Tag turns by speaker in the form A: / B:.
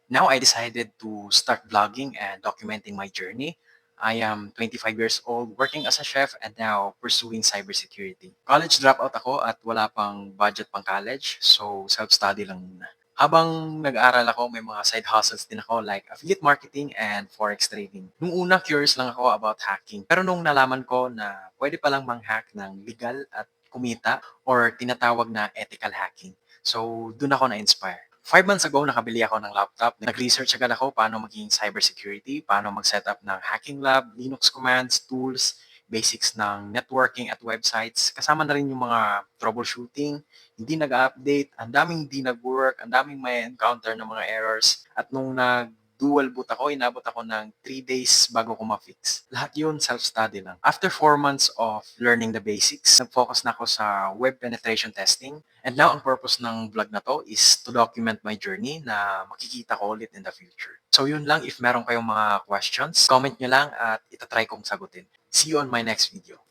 A: Now I decided to start vlogging and documenting my journey. I am 25 years old, working as a chef and now pursuing cybersecurity. College dropout ako at wala pang budget pang college, so self-study lang muna. Habang nag-aaral ako, may mga side hustles din ako like affiliate marketing and forex trading. Nung una, curious lang ako about hacking. Pero nung nalaman ko na pwede palang mang-hack ng legal at kumita or tinatawag na ethical hacking. So, dun ako na-inspire. 5 months ago, nakabili ako ng laptop. Nag-research agad ako paano maging cybersecurity, paano mag-setup ng hacking lab, Linux commands, tools, basics ng networking at websites. Kasama na rin yung mga troubleshooting, hindi nag-update, ang daming hindi nag-work, ang daming may encounter ng mga errors. At nung dual boot ako, inabot ako ng 3 days bago ko ma-fix. Lahat yun self-study lang. After 4 months of learning the basics, nag-focus na ako sa web penetration testing. And now, ang purpose ng vlog na to is to document my journey na makikita ko ulit in the future. So yun lang, if meron kayong mga questions, comment nyo lang at itatry kong sagutin. See you on my next video.